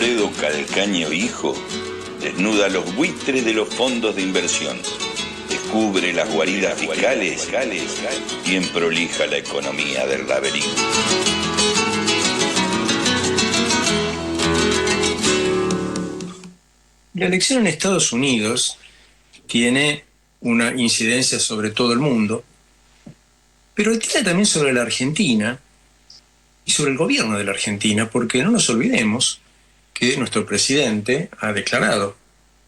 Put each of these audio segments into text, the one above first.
Toledo Calcaño hijo desnuda los buitres de los fondos de inversión, descubre las guaridas fiscales y emprolija la economía del laberinto. La elección en Estados Unidos tiene una incidencia sobre todo el mundo, pero tiene también sobre la Argentina y sobre el gobierno de la Argentina, porque no nos olvidemos que nuestro presidente ha declarado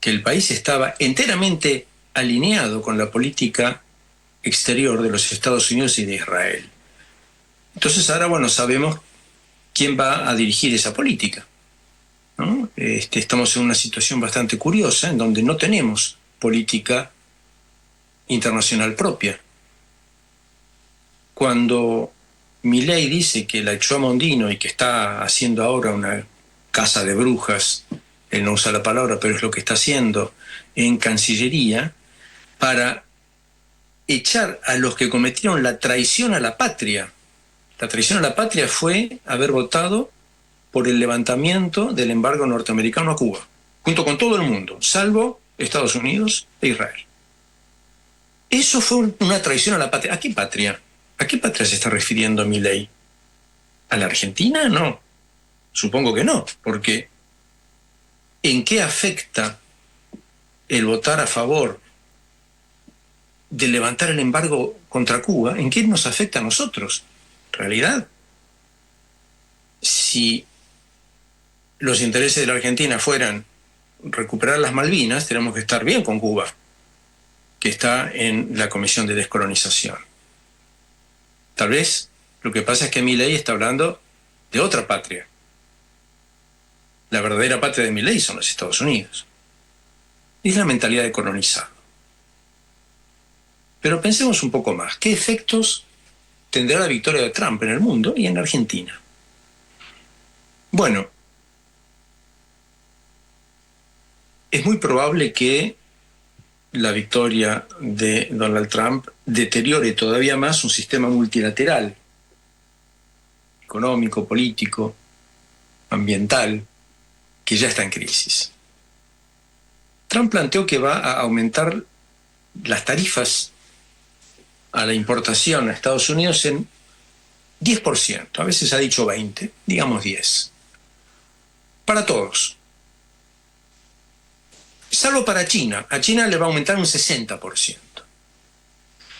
que el país estaba enteramente alineado con la política exterior de los Estados Unidos y de Israel. Entonces ahora, bueno, sabemos quién va a dirigir esa política, ¿no? Estamos en una situación bastante curiosa en donde no tenemos política internacional propia. Cuando Milei dice que la echó a Mondino y que está haciendo ahora una casa de brujas, él no usa la palabra, pero es lo que está haciendo en Cancillería, para echar a los que cometieron la traición a la patria. La traición a la patria fue haber votado por el levantamiento del embargo norteamericano a Cuba, junto con todo el mundo, salvo Estados Unidos e Israel. Eso fue una traición a la patria. ¿A qué patria? ¿A qué patria se está refiriendo Milei? ¿A la Argentina? No. Supongo que no, porque ¿en qué afecta el votar a favor de levantar el embargo contra Cuba? ¿En qué nos afecta a nosotros? En realidad, si los intereses de la Argentina fueran recuperar las Malvinas, tenemos que estar bien con Cuba, que está en la Comisión de Descolonización. Tal vez lo que pasa es que Milei está hablando de otra patria. La verdadera patria de Milei son los Estados Unidos. Es la mentalidad de colonizado. Pero pensemos un poco más. ¿Qué efectos tendrá la victoria de Trump en el mundo y en la Argentina? Bueno, es muy probable que la victoria de Donald Trump deteriore todavía más un sistema multilateral, económico, político, ambiental, que ya está en crisis. Trump planteó que va a aumentar las tarifas a la importación a Estados Unidos en 10%, a veces ha dicho 20%, digamos 10%, para todos. Salvo para China. A China le va a aumentar un 60%.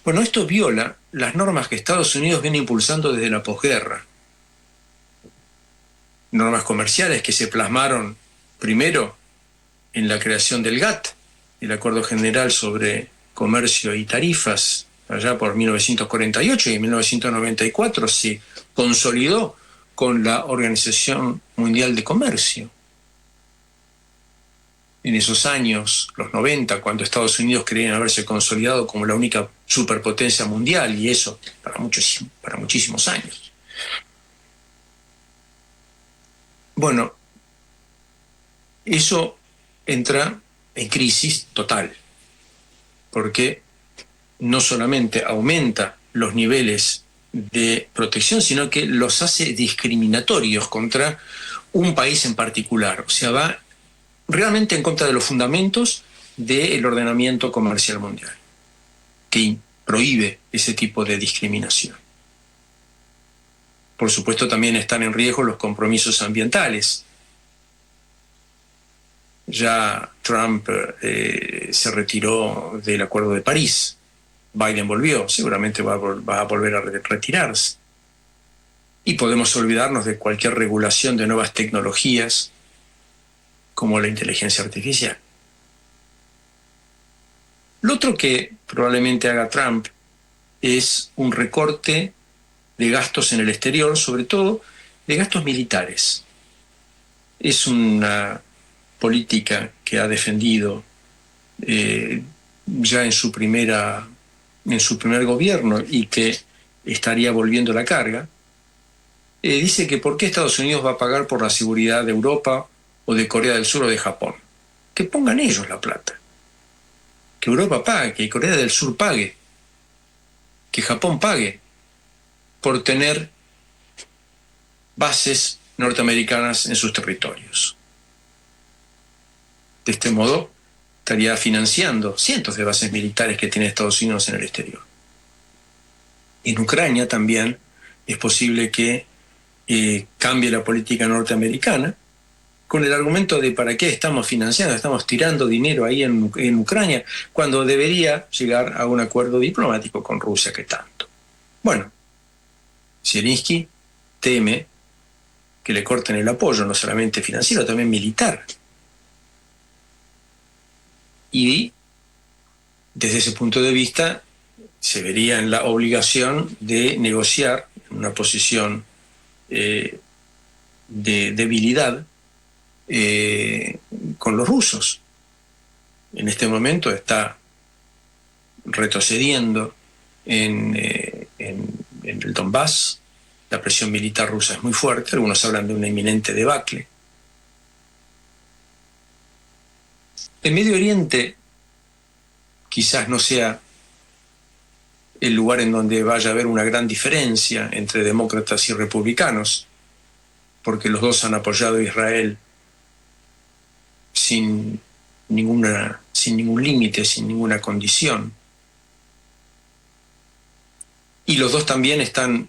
Bueno, esto viola las normas que Estados Unidos viene impulsando desde la posguerra. Normas comerciales que se plasmaron primero en la creación del GATT, el Acuerdo General sobre Comercio y Tarifas, allá por 1948, y en 1994 se consolidó con la Organización Mundial de Comercio. En esos años, los 90, cuando Estados Unidos creían haberse consolidado como la única superpotencia mundial, y eso para muchísimos años. Bueno, eso entra en crisis total, porque no solamente aumenta los niveles de protección, sino que los hace discriminatorios contra un país en particular. O sea, va realmente en contra de los fundamentos del ordenamiento comercial mundial, que prohíbe ese tipo de discriminación. Por supuesto, también están en riesgo los compromisos ambientales. Ya Trump se retiró del Acuerdo de París. Biden volvió, seguramente va a volver a retirarse. Y podemos olvidarnos de cualquier regulación de nuevas tecnologías, como la inteligencia artificial. Lo otro que probablemente haga Trump es un recorte de gastos en el exterior, sobre todo de gastos militares. Es una política que ha defendido ya en su primer gobierno y que estaría volviendo la carga. Dice que ¿por qué Estados Unidos va a pagar por la seguridad de Europa o de Corea del Sur o de Japón? Que pongan ellos la plata. Que Europa pague, que Corea del Sur pague, que Japón pague por tener bases norteamericanas en sus territorios. De este modo, estaría financiando cientos de bases militares que tiene Estados Unidos en el exterior. En Ucrania también es posible que cambie la política norteamericana con el argumento de para qué estamos financiando, estamos tirando dinero ahí en Ucrania, cuando debería llegar a un acuerdo diplomático con Rusia que tanto. Bueno, Zelensky teme que le corten el apoyo, no solamente financiero, también militar. Y desde ese punto de vista se vería en la obligación de negociar en una posición de debilidad con los rusos. En este momento está retrocediendo en el Donbass. La presión militar rusa es muy fuerte, algunos hablan de una inminente debacle. El Medio Oriente quizás no sea el lugar en donde vaya a haber una gran diferencia entre demócratas y republicanos, porque los dos han apoyado a Israel sin ningún límite, sin ninguna condición. Y los dos también están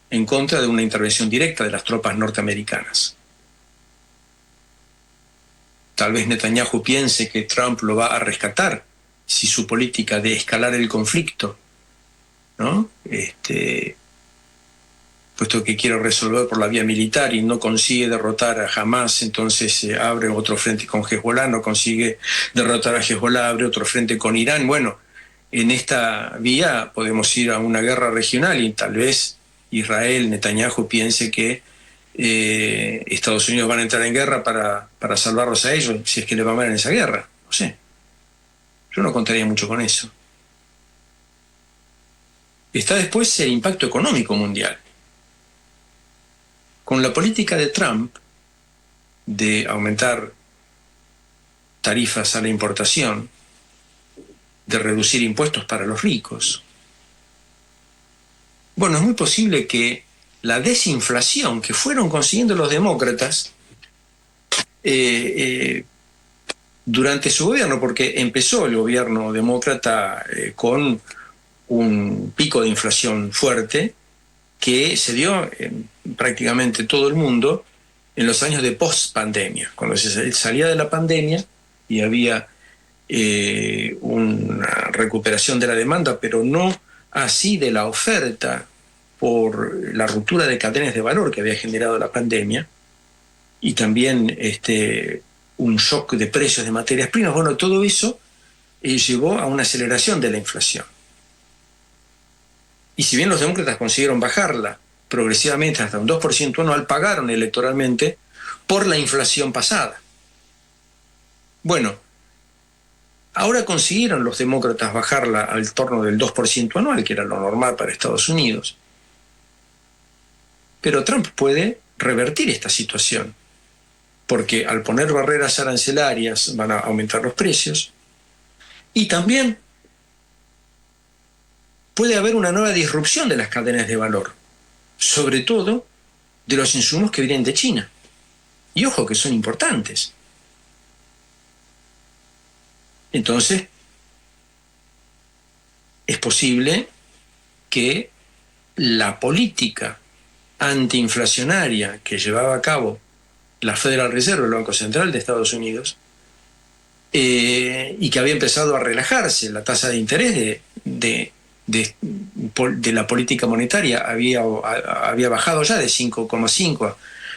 en contra de una intervención directa de las tropas norteamericanas. Tal vez Netanyahu piense que Trump lo va a rescatar si su política de escalar el conflicto, ¿no? Puesto que quiere resolver por la vía militar y no consigue derrotar a Hamas, entonces abre otro frente con Hezbollah, no consigue derrotar a Hezbollah, abre otro frente con Irán. Bueno, en esta vía podemos ir a una guerra regional y tal vez Israel, Netanyahu piense que Estados Unidos van a entrar en guerra para salvarlos a ellos, si es que le va mal en esa guerra. No sé. Yo no contaría mucho con eso. Está después el impacto económico mundial. Con la política de Trump de aumentar tarifas a la importación, de reducir impuestos para los ricos, bueno, es muy posible que la desinflación que fueron consiguiendo los demócratas durante su gobierno, porque empezó el gobierno demócrata con un pico de inflación fuerte que se dio en prácticamente todo el mundo en los años de post-pandemia, cuando se salía de la pandemia y había una recuperación de la demanda, pero no así de la oferta por la ruptura de cadenas de valor que había generado la pandemia, y también un shock de precios de materias primas. Bueno, todo eso llevó a una aceleración de la inflación. Y si bien los demócratas consiguieron bajarla progresivamente hasta un 2% anual, pagaron electoralmente por la inflación pasada. Bueno, ahora consiguieron los demócratas bajarla al torno del 2% anual, que era lo normal para Estados Unidos. Pero Trump puede revertir esta situación, porque al poner barreras arancelarias van a aumentar los precios, y también puede haber una nueva disrupción de las cadenas de valor, sobre todo de los insumos que vienen de China. Y ojo que son importantes. Entonces, es posible que la política antiinflacionaria que llevaba a cabo la Federal Reserve, el Banco Central de Estados Unidos, y que había empezado a relajarse la tasa de interés de la política monetaria, había bajado ya de 5,5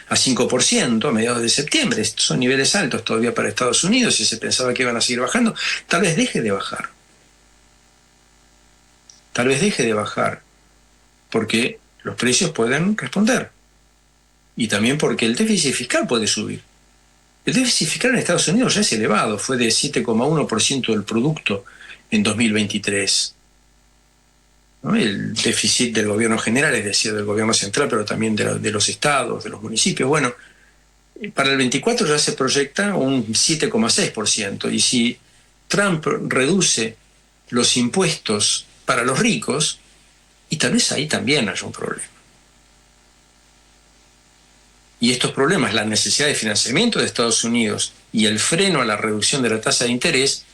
a 5% a mediados de septiembre. Estos son niveles altos todavía para Estados Unidos y se pensaba que iban a seguir bajando. Tal vez deje de bajar. Tal vez deje de bajar porque los precios pueden responder. Y también porque el déficit fiscal puede subir. El déficit fiscal en Estados Unidos ya es elevado, fue de 7,1% del producto en 2023. ¿No? El déficit del gobierno general, es decir, del gobierno central, pero también de los estados, de los municipios. Bueno, para el 24 ya se proyecta un 7,6%. Y si Trump reduce los impuestos para los ricos, y tal vez ahí también haya un problema. y estos problemas, la necesidad de financiamiento de Estados Unidos y el freno a la reducción de la tasa de interés,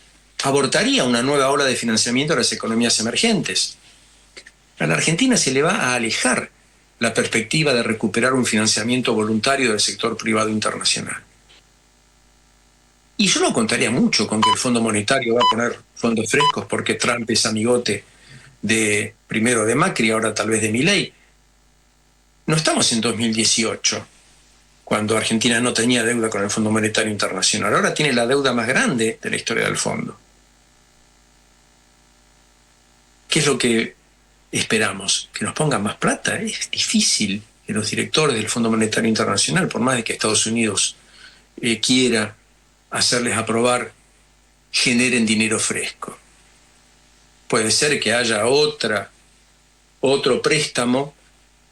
abortaría una nueva ola de financiamiento a las economías emergentes. A la Argentina se le va a alejar la perspectiva de recuperar un financiamiento voluntario del sector privado internacional. Y yo no contaría mucho con que el Fondo Monetario va a poner fondos frescos porque Trump es amigote primero de Macri, ahora tal vez de Milei. No estamos en 2018, cuando Argentina no tenía deuda con el Fondo Monetario Internacional. Ahora tiene la deuda más grande de la historia del fondo. ¿Qué es lo que esperamos? ¿Que nos pongan más plata? Es difícil que los directores del Fondo Monetario Internacional, por más de que Estados Unidos quiera hacerles aprobar, generen dinero fresco. Puede ser que haya otro préstamo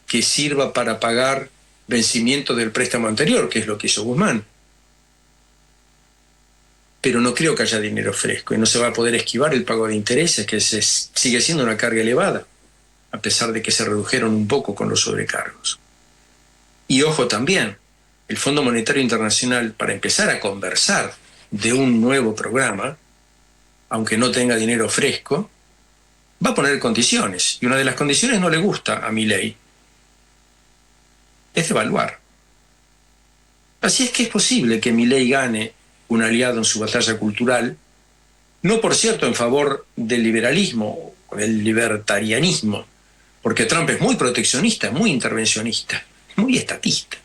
que sirva para pagar vencimiento del préstamo anterior, que es lo que hizo Guzmán. Pero no creo que haya dinero fresco y no se va a poder esquivar el pago de intereses, que sigue siendo una carga elevada, a pesar de que se redujeron un poco con los sobrecargos. Y ojo también, el Fondo Monetario Internacional, para empezar a conversar de un nuevo programa, aunque no tenga dinero fresco, va a poner condiciones. Y una de las condiciones no le gusta a Milei. Es devaluar. Así es que es posible que Milei gane un aliado en su batalla cultural, no por cierto en favor del liberalismo o del libertarianismo, porque Trump es muy proteccionista, muy intervencionista, muy estatista.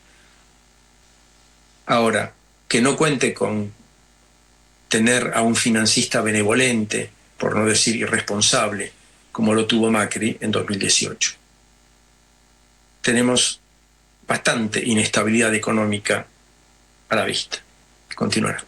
Ahora, que no cuente con tener a un financista benevolente, por no decir irresponsable, como lo tuvo Macri en 2018. Tenemos bastante inestabilidad económica a la vista. Continuará.